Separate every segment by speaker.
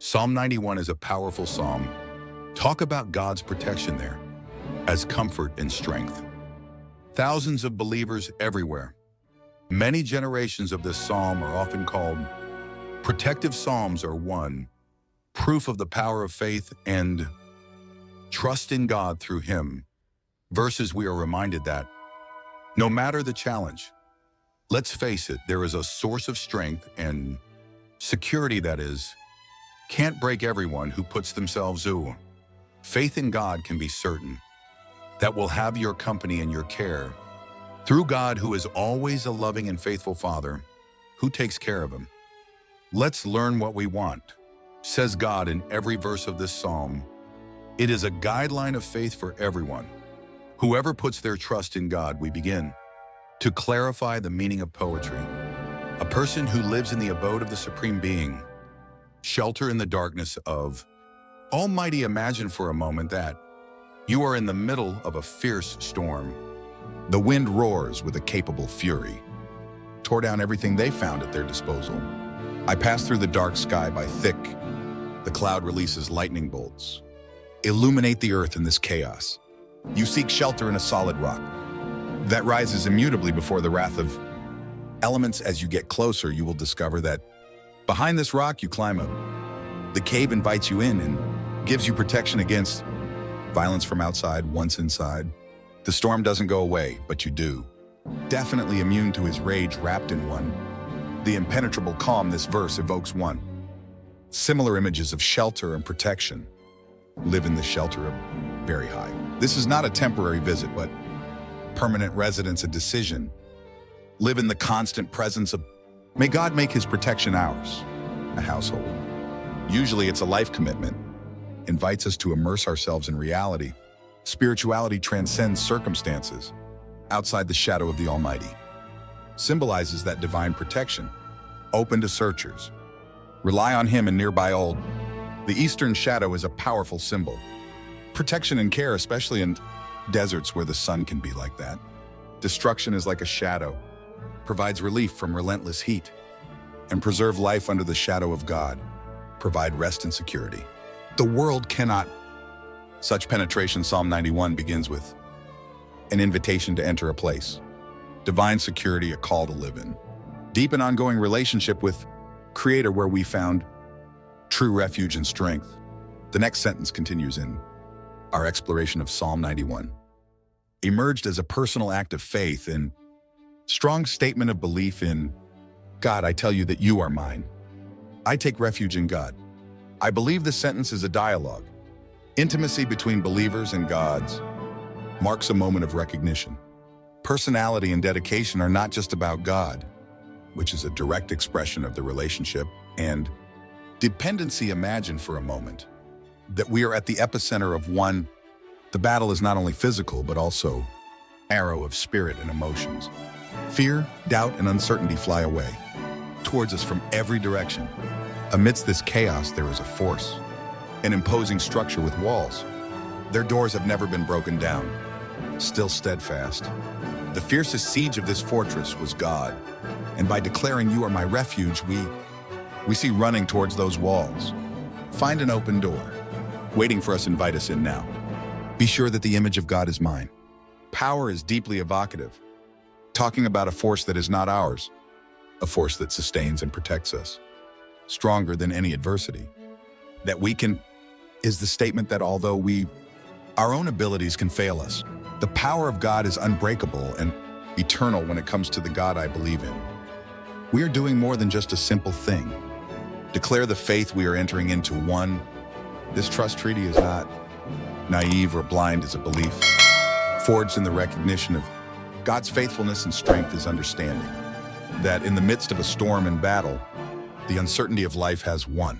Speaker 1: Psalm 91 is a powerful psalm. Talk about God's protection there as comfort and strength. Thousands of believers everywhere. Many generations of this psalm are often called protective psalms, or one, proof of the power of faith and trust in God through Him. Verses we are reminded that no matter the challenge, let's face it, there is a source of strength and security that can't break everyone who puts themselves through. Faith in God can be certain that will have your company and your care through God, who is always a loving and faithful Father who takes care of him. Let's learn what we want, says God in every verse of this psalm. It is a guideline of faith for everyone. Whoever puts their trust in God, we begin to clarify the meaning of poetry. A person who lives in the abode of the Supreme Being, shelter in the darkness of Almighty. Imagine for a moment that you are in the middle of a fierce storm. The wind roars with a capable fury, tore down everything they found at their disposal. I pass through the dark sky by thick. The cloud releases lightning bolts. Illuminate the earth in this chaos. You seek shelter in a solid rock that rises immutably before the wrath of elements. As you get closer, you will discover that behind this rock you climb up. The cave invites you in and gives you protection against violence from outside. Once inside, the storm doesn't go away, but you do. Definitely immune to his rage wrapped in one. The impenetrable calm. This verse evokes one. Similar images of shelter and protection. Live in the shelter of very high. This is not a temporary visit, but permanent residence, a decision. Live in the constant presence of, may God make his protection ours, a household. Usually it's a life commitment, invites us to immerse ourselves in reality. Spirituality transcends circumstances, outside the shadow of the Almighty. Symbolizes that divine protection, open to searchers. Rely on him in nearby old. The eastern shadow is a powerful symbol. Protection and care, especially in deserts where the sun can be like that. Destruction is like a shadow, provides relief from relentless heat, and preserve life under the shadow of God, provide rest and security. The world cannot. Such penetration. Psalm 91 begins with an invitation to enter a place, divine security, a call to live in, deep and ongoing relationship with Creator, where we found true refuge and strength. The next sentence continues in our exploration of Psalm 91. Emerged as a personal act of faith and strong statement of belief in God. I tell you that you are mine. I take refuge in God. I believe this sentence is a dialogue. Intimacy between believers and gods marks a moment of recognition. Personality and dedication are not just about God, which is a direct expression of the relationship, and dependency. Imagine for a moment that we are at the epicenter of one. The battle is not only physical, but also arrow of spirit and emotions. Fear, doubt, and uncertainty fly away towards us from every direction. Amidst this chaos, there is a force, an imposing structure with walls. Their doors have never been broken down, still steadfast. The fiercest siege of this fortress was God, and by declaring you are my refuge, we see running towards those walls. Find an open door, waiting for us. Invite us in now. Be sure that the image of God is mine. Power is deeply evocative, talking about a force that is not ours, a force that sustains and protects us, stronger than any adversity. That we can is the statement that although our own abilities can fail us, the power of God is unbreakable and eternal. When it comes to the God I believe in, we are doing more than just a simple thing. Declare the faith we are entering into. One, this trust treaty is not naive or blind as a belief, forged in the recognition of God's faithfulness and strength is understanding that in the midst of a storm and battle, the uncertainty of life has one.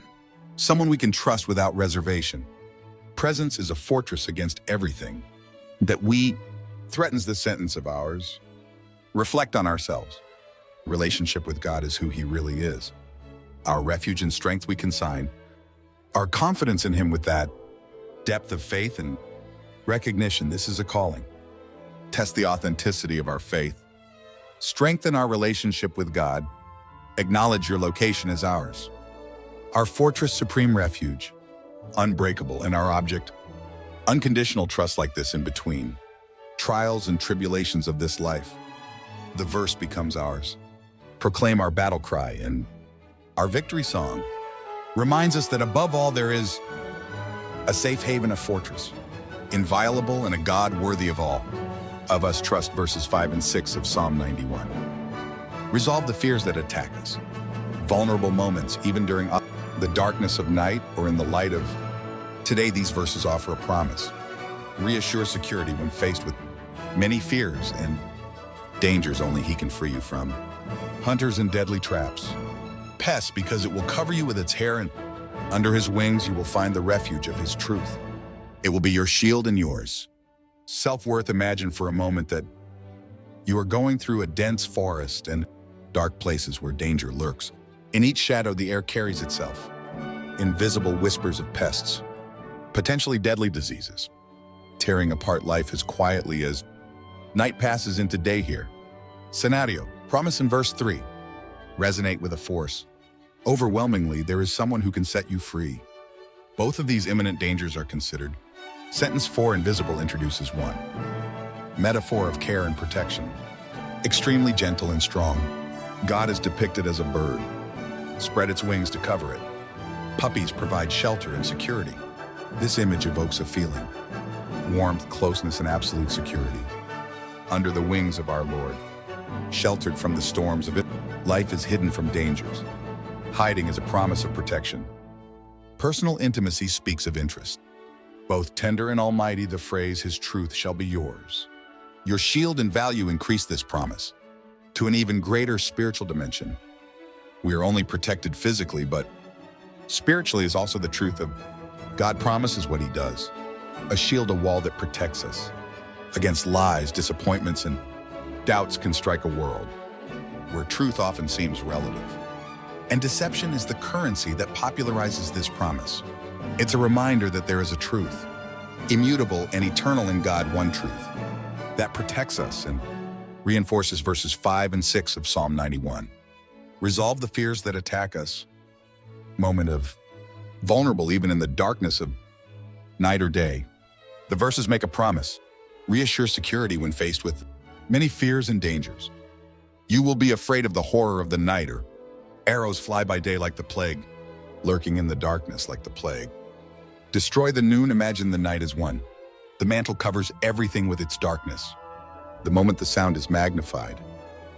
Speaker 1: Someone we can trust without reservation. Presence is a fortress against everything that threatens. This sentence of ours. Reflect on ourselves. Relationship with God is who he really is. Our refuge and strength we consign. Our confidence in him with that depth of faith and recognition. This is a calling. Test the authenticity of our faith. Strengthen our relationship with God. Acknowledge your location as ours. Our fortress, supreme refuge, unbreakable, and our object, unconditional trust like this in between trials and tribulations of this life. The verse becomes ours. Proclaim our battle cry, and our victory song reminds us that above all there is a safe haven, a fortress, inviolable, and a God worthy of all of us trust. Verses 5 and 6 of Psalm 91. Resolve the fears that attack us. Vulnerable moments, even during the darkness of night or in the light of today, these verses offer a promise. Reassure security when faced with many fears and dangers only He can free you from. Hunters and deadly traps. Pests, because it will cover you with its hair, and under His wings you will find the refuge of His truth. It will be your shield and yours. Self-worth. Imagine for a moment that you are going through a dense forest and dark places where danger lurks. In each shadow, the air carries itself. Invisible whispers of pests, potentially deadly diseases, tearing apart life as quietly as night passes into day here. Scenario, promise in verse 3. Resonate with a force. Overwhelmingly, there is someone who can set you free. Both of these imminent dangers are considered. Sentence 4, invisible, introduces one. Metaphor of care and protection. Extremely gentle and strong. God is depicted as a bird. Spread its wings to cover it. Puppies provide shelter and security. This image evokes a feeling. Warmth, closeness, and absolute security. Under the wings of our Lord. Sheltered from the storms of it, life is hidden from dangers. Hiding is a promise of protection. Personal intimacy speaks of interest. Both tender and almighty, the phrase, His truth shall be yours. Your shield and value increase this promise to an even greater spiritual dimension. We are only protected physically, but spiritually is also the truth of God promises what He does. A shield, a wall that protects us against lies, disappointments, and doubts can strike a world where truth often seems relative. And deception is the currency that popularizes this promise. It's a reminder that there is a truth, immutable and eternal in God, one truth, that protects us and reinforces verses 5 and 6 of Psalm 91. Resolve the fears that attack us. Moment of vulnerable even in the darkness of night or day. The verses make a promise. Reassure security when faced with many fears and dangers. You will be afraid of the horror of the night, or arrows fly by day like the plague, lurking in the darkness like the plague. Destroy the noon, imagine the night as one. The mantle covers everything with its darkness. The moment the sound is magnified,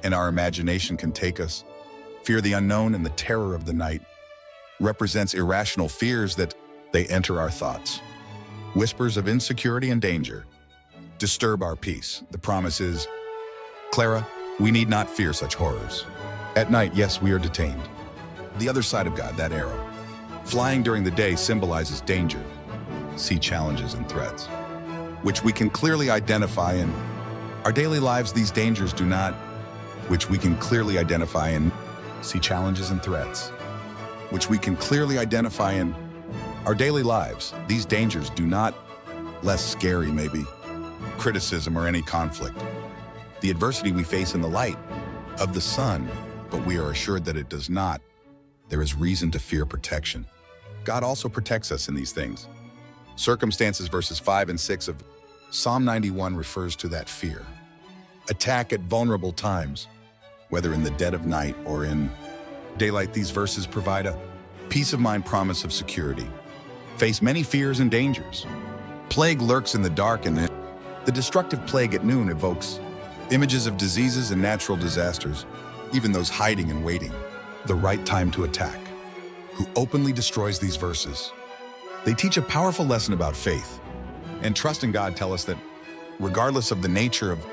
Speaker 1: and our imagination can take us, fear the unknown and the terror of the night represents irrational fears that they enter our thoughts. Whispers of insecurity and danger disturb our peace. The promise is, Clara, we need not fear such horrors. At night, yes, we are detained. The other side of God, that arrow, flying during the day, symbolizes danger, see challenges and threats, which we can clearly identify in our daily lives. These dangers do not, which we can clearly identify in see challenges and threats, which we can clearly identify in our daily lives. These dangers do not, less scary maybe, criticism or any conflict. The adversity we face in the light of the sun, but we are assured that it does not. There is reason to fear protection. God also protects us in these things. Circumstances, verses 5 and 6 of Psalm 91 refers to that fear. Attack at vulnerable times, whether in the dead of night or in daylight. These verses provide a peace of mind promise of security. Face many fears and dangers. Plague lurks in the dark, and the destructive plague at noon evokes images of diseases and natural disasters, even those hiding and waiting the right time to attack. Who openly destroys these verses? They teach a powerful lesson about faith and trust in God. Tell us that regardless of the nature of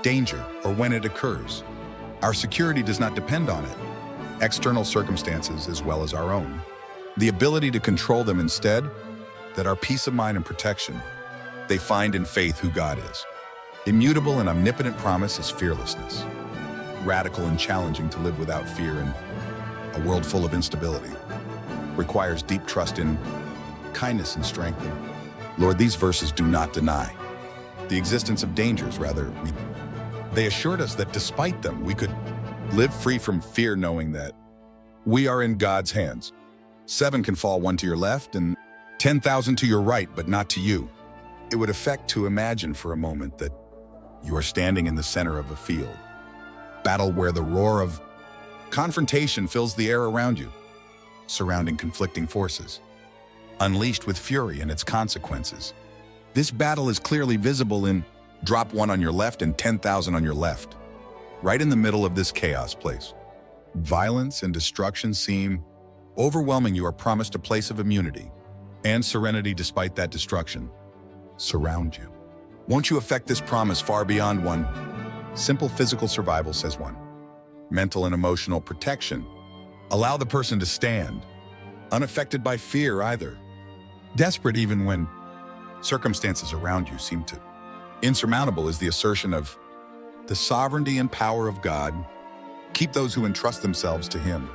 Speaker 1: danger or when it occurs, our security does not depend on it, external circumstances as well as our own. The ability to control them instead, that our peace of mind and protection, they find in faith who God is. Immutable and omnipotent promise is fearlessness. Radical and challenging to live without fear in a world full of instability. Requires deep trust in kindness and strength. Lord, these verses do not deny the existence of dangers. Rather, they assured us that despite them, we could live free from fear, knowing that we are in God's hands. 7 can fall 1 to your left and 10,000 to your right, but not to you. It would affect to imagine for a moment that you are standing in the center of a field, battle where the roar of confrontation fills the air around you, surrounding conflicting forces, unleashed with fury and its consequences. This battle is clearly visible in drop 1 on your left and 10,000 on your left, right in the middle of this chaos place. Violence and destruction seem overwhelming. You are promised a place of immunity and serenity despite that destruction surround you. Won't you affect this promise far beyond one simple physical survival, says one. Mental and emotional protection. Allow the person to stand, unaffected by fear either. Desperate even when circumstances around you seem to insurmountable is the assertion of the sovereignty and power of God. Keep those who entrust themselves to Him.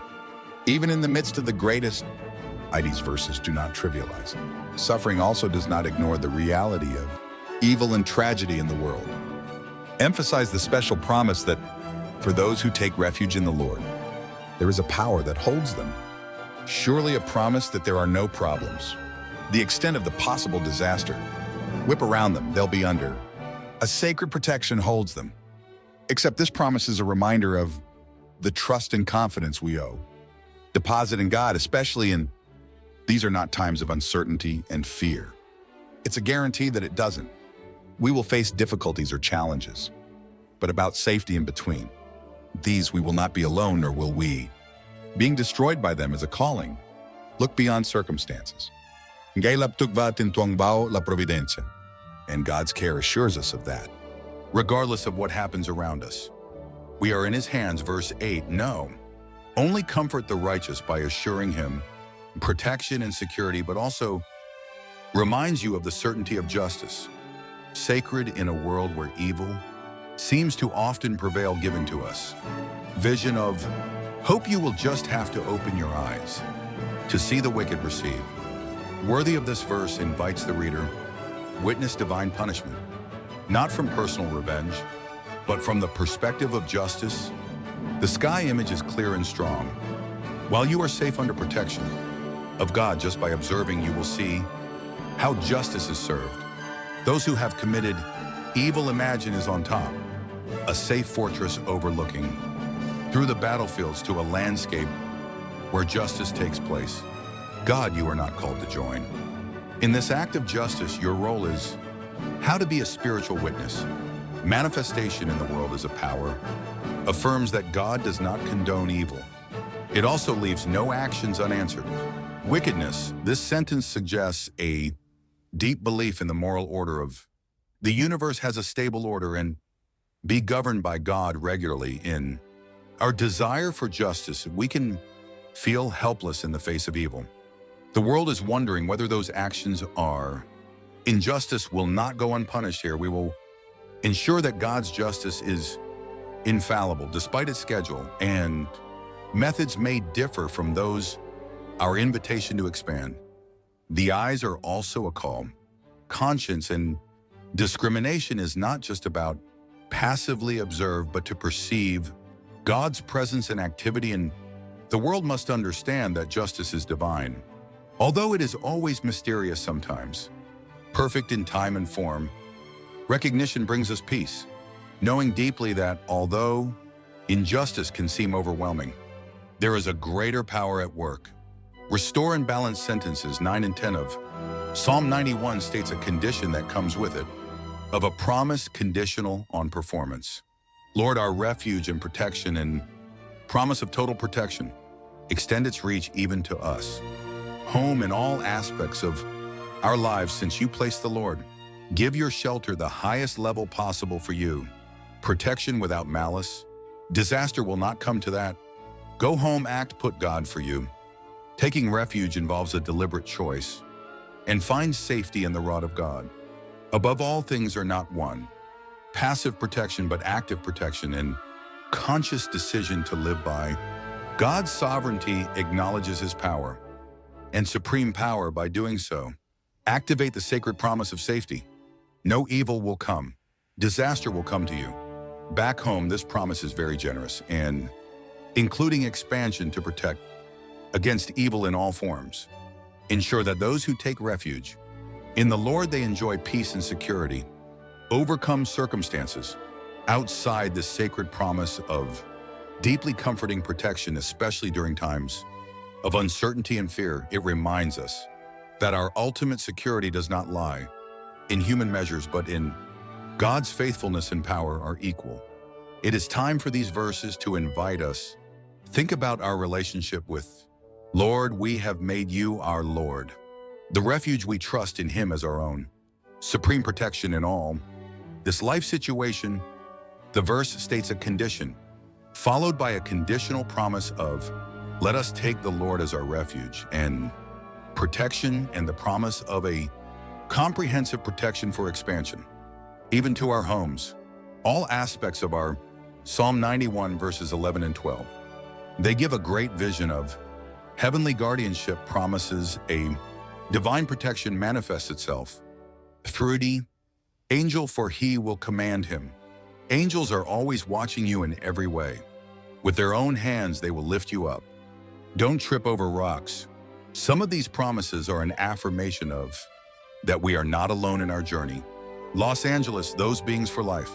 Speaker 1: Even in the midst of the greatest, these verses do not trivialize. Suffering also does not ignore the reality of evil and tragedy in the world. Emphasize the special promise that for those who take refuge in the Lord, there is a power that holds them. Surely a promise that there are no problems. The extent of the possible disaster, whip around them, they'll be under. A sacred protection holds them. Except this promise is a reminder of the trust and confidence we owe. Deposit in God, especially in these are not times of uncertainty and fear. It's a guarantee that it doesn't. We will face difficulties or challenges, but about safety in between. These we will not be alone, nor will we. Being destroyed by them is a calling. Look beyond circumstances. And God's care assures us of that. Regardless of what happens around us, we are in His hands, verse 8. No, only comfort the righteous by assuring him protection and security, but also reminds you of the certainty of justice, sacred in a world where evil seems to often prevail, given to us. Vision of hope. You will just have to open your eyes to see the wicked receive. Worthy of this verse invites the reader, witness divine punishment, not from personal revenge, but from the perspective of justice. The sky image is clear and strong. While you are safe under protection of God, just by observing, you will see how justice is served. Those who have committed evil, imagine, is on top, a safe fortress overlooking through the battlefields to a landscape where justice takes place. God, you are not called to join. In this act of justice, your role is how to be a spiritual witness. Manifestation in the world as a power affirms that God does not condone evil. It also leaves no actions unanswered. Wickedness. This sentence suggests a deep belief in the moral order of the universe has a stable order and be governed by God regularly. In our desire for justice, we can feel helpless in the face of evil. The world is wondering whether those actions are. Injustice will not go unpunished here. We will ensure that God's justice is infallible despite its schedule, and methods may differ from those. Our invitation to expand. The eyes are also a call. Conscience and discrimination is not just about passively observe, but to perceive God's presence and activity, and the world must understand that justice is divine. Although it is always mysterious sometimes, perfect in time and form, recognition brings us peace, knowing deeply that although injustice can seem overwhelming, there is a greater power at work. Restore and balance. Sentences 9 and 10 of Psalm 91 states a condition that comes with it, of a promise conditional on performance. Lord, our refuge and protection, and promise of total protection, extend its reach even to us. Home in all aspects of our lives, since you place the Lord. Give your shelter the highest level possible for you. Protection without malice. Disaster will not come to that. Go home, act, put God for you. Taking refuge involves a deliberate choice, and find safety in the rod of God. Above all things are not one, passive protection, but active protection and conscious decision to live by. God's sovereignty acknowledges His power and supreme power. By doing so, activate the sacred promise of safety. No evil will come. Disaster will come to you. Back home, this promise is very generous and including expansion to protect against evil in all forms. Ensure that those who take refuge in the Lord, they enjoy peace and security. Overcome circumstances outside the sacred promise of deeply comforting protection, especially during times of uncertainty and fear. It reminds us that our ultimate security does not lie in human measures, but in God's faithfulness and power are equal. It is time for these verses to invite us. Think about our relationship with Lord. We have made you our Lord, the refuge we trust in him as our own, supreme protection in all. This life situation, the verse states a condition, followed by a conditional promise of, let us take the Lord as our refuge and protection, and the promise of a comprehensive protection for expansion, even to our homes. All aspects of our Psalm 91 verses 11 and 12. They give a great vision of heavenly guardianship. Promises a divine protection manifests itself through the angel, for he will command him. Angels are always watching you in every way. With their own hands, they will lift you up. Don't trip over rocks. Some of these promises are an affirmation of that we are not alone in our journey. Los Angeles, those beings for life,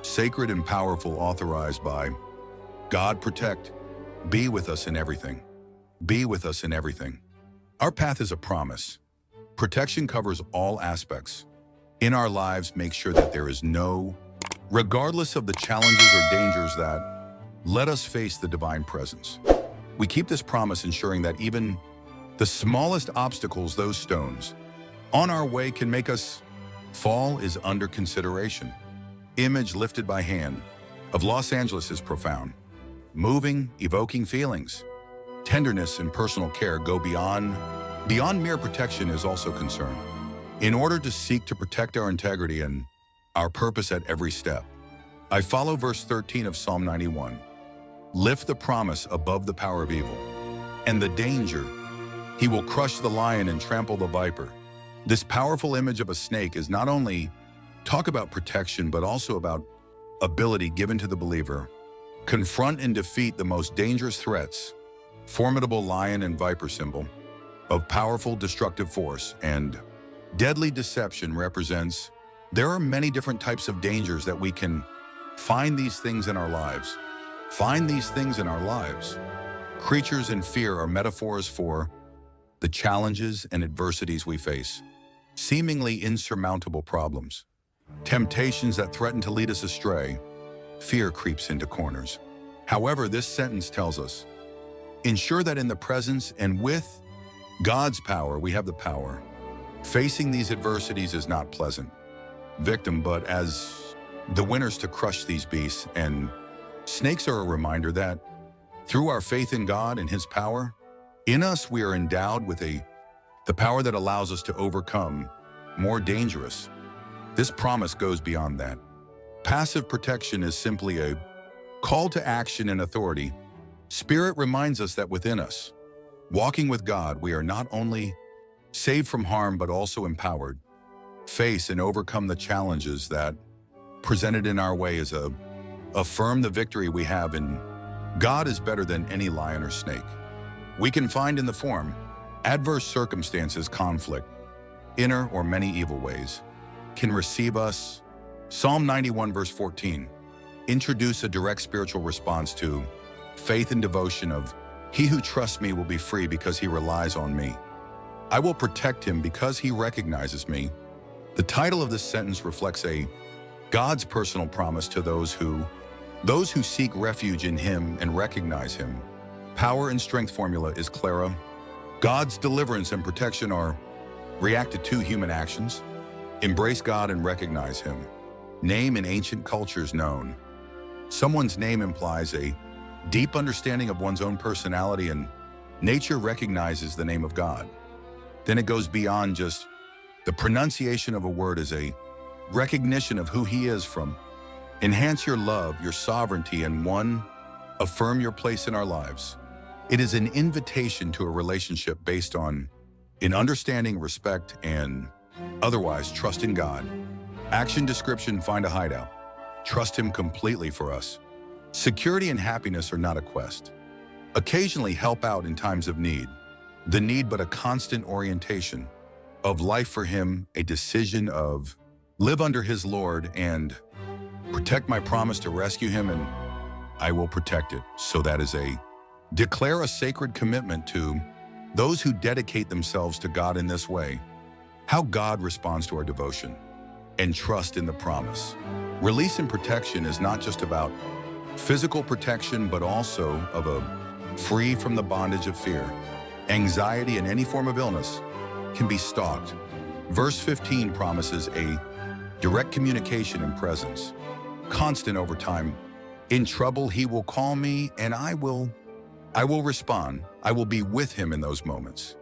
Speaker 1: sacred and powerful, authorized by God. Protect, be with us in everything. Be with us in everything. Our path is a promise. Protection covers all aspects in our lives. Make sure that there is no, regardless of the challenges or dangers, that let us face the divine presence. We keep this promise, ensuring that even the smallest obstacles, those stones on our way can make us fall, is under consideration. Image lifted by hand of Los Angeles is profound, moving, evoking feelings. Tenderness and personal care go beyond mere protection is also concern, in order to seek to protect our integrity and our purpose at every step. I follow verse 13 of Psalm 91. Lift the promise above the power of evil and the danger. He will crush the lion and trample the viper. This powerful image of a snake is not only talk about protection, but also about ability given to the believer. Confront and defeat the most dangerous threats. Formidable lion and viper, symbol of powerful destructive force and deadly deception, represents there are many different types of dangers that we can find these things in our lives. Find these things in our lives. Creatures in fear are metaphors for the challenges and adversities we face. Seemingly insurmountable problems, temptations that threaten to lead us astray. Fear creeps into corners. However, this sentence tells us, ensure that in the presence and with God's power, we have the power. Facing these adversities is not pleasant, victim, but as the winners to crush these beasts. And snakes are a reminder that through our faith in God and his power, in us we are endowed with the power that allows us to overcome more dangerous. This promise goes beyond that. Passive protection is simply a call to action and authority. Spirit reminds us that within us, walking with God, we are not only saved from harm, but also empowered. Face and overcome the challenges that presented in our way as affirm the victory we have in God is better than any lion or snake we can find in the form. Adverse circumstances, conflict, inner or many evil ways can receive us. Psalm 91 verse 14 introduce a direct spiritual response to faith and devotion of, he who trusts me will be free because he relies on me. I will protect him because he recognizes me. The title of this sentence reflects God's personal promise to those who seek refuge in him and recognize him. Power and strength formula is clara. God's deliverance and protection are reacted to human actions. Embrace God and recognize him. Name in ancient cultures known. Someone's name implies a deep understanding of one's own personality, and nature recognizes the name of God. Then it goes beyond just the pronunciation of a word as a recognition of who he is from. Enhance your love, your sovereignty, and affirm your place in our lives. It is an invitation to a relationship based on in understanding, respect, and otherwise trust in God. Action description: find a hideout. Trust him completely for us. Security and happiness are not a quest. occasionally help out in times of need. The need but a constant orientation of life for him, a decision of live under his Lord and protect my promise to rescue him, and I will protect it. So that is declare a sacred commitment to those who dedicate themselves to God in this way. How God responds to our devotion and trust in the promise. Release and protection is not just about physical protection, but also of free from the bondage of fear. Anxiety and any form of illness can be stalked. Verse 15 promises a direct communication and presence, constant over time. In trouble, he will call me and I will respond. I will be with him in those moments.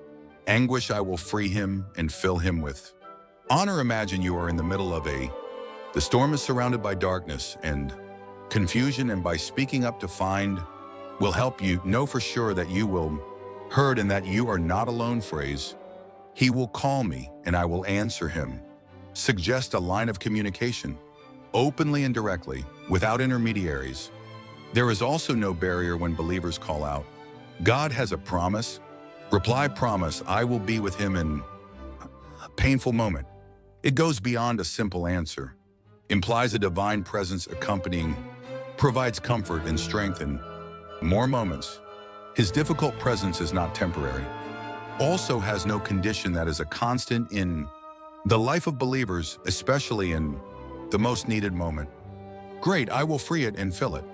Speaker 1: Anguish, I will free him and fill him with honor. Imagine you are in the middle of the storm is surrounded by darkness and confusion, and by speaking up to find will help you know for sure that you will heard and that you are not alone. Phrase, he will call me and I will answer him. Suggest a line of communication, openly and directly, without intermediaries. There is also no barrier when believers call out. God has a promise. Reply, promise, I will be with him in a painful moment. It goes beyond a simple answer. Implies a divine presence accompanying, provides comfort and strength in more moments. His difficult presence is not temporary. Also has no condition that is a constant in the life of believers, especially in the most needed moment. Great, I will free it and fill it.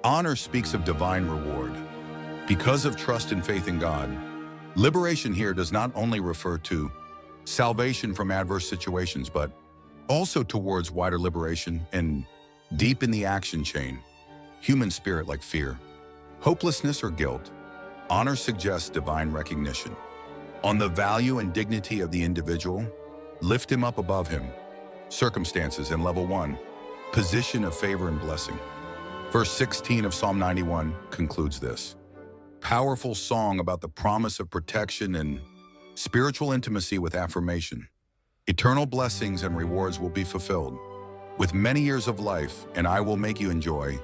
Speaker 1: Honor speaks of divine reward. Because of trust and faith in God, liberation here does not only refer to salvation from adverse situations, but also towards wider liberation and deep in the action chain, human spirit like fear, hopelessness, or guilt. Honor suggests divine recognition on the value and dignity of the individual. Lift him up above him, circumstances, and level 1, position of favor and blessing. Verse 16 of Psalm 91 concludes this powerful song about the promise of protection and spiritual intimacy with affirmation. Eternal blessings and rewards will be fulfilled with many years of life, and I will make you enjoy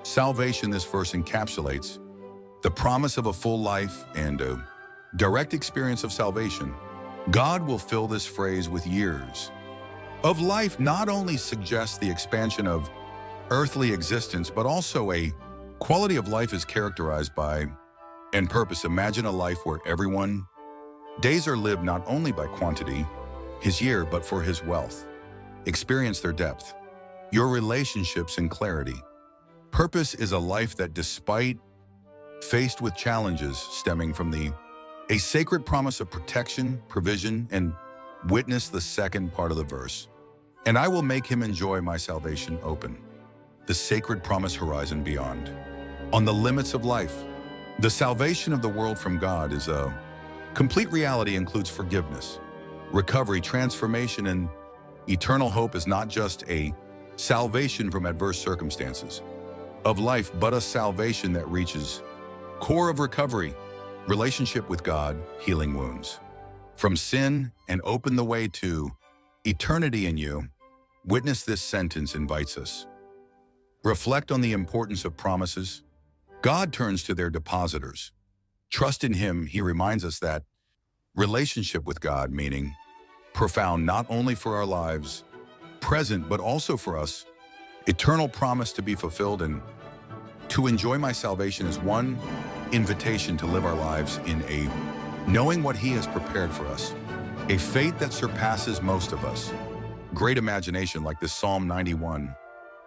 Speaker 1: salvation. This verse encapsulates the promise of a full life and a direct experience of salvation. God will fill this phrase with years of life. Not only suggests the expansion of earthly existence, but also a quality of life is characterized by and purpose. Imagine a life where everyone days are lived not only by quantity, his year, but for his wealth. Experience their depth, your relationships, and clarity. Purpose is a life that, despite faced with challenges stemming from a sacred promise of protection, provision, and witness the second part of the verse. And I will make him enjoy my salvation. Open the sacred promise horizon beyond. On the limits of life, the salvation of the world from God is a complete reality, includes forgiveness, recovery, transformation, and eternal hope. Is not just a salvation from adverse circumstances of life, but a salvation that reaches core of recovery, relationship with God, healing wounds from sin, and open the way to eternity in you. Witness this sentence invites us. Reflect on the importance of promises. God turns to their depositors. Trust in him. He reminds us that relationship with God, meaning profound not only for our lives, present, but also for us, eternal promise to be fulfilled, and to enjoy my salvation is one invitation to live our lives in a knowing what he has prepared for us, a faith that surpasses most of us. Great imagination like this Psalm 91.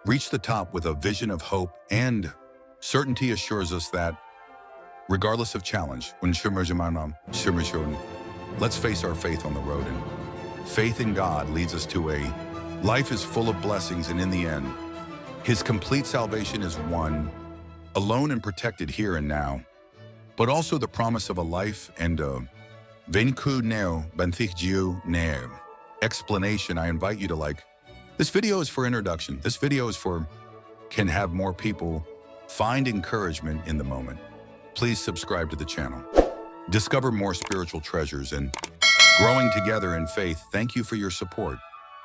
Speaker 1: Reach the top with a vision of hope, and certainty assures us that regardless of challenge, let's face our faith on the road, and faith in God leads us to a life is full of blessings, and in the end, his complete salvation is won, alone and protected here and now, but also the promise of a life and a Venku neo banthik neo explanation. I invite you to like. This video is for introduction. This video is for can have more people find encouragement in the moment. Please subscribe to the channel. Discover more spiritual treasures and growing together in faith. Thank you for your support,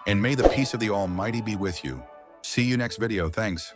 Speaker 1: and may the peace of the Almighty be with you. See you next video. Thanks.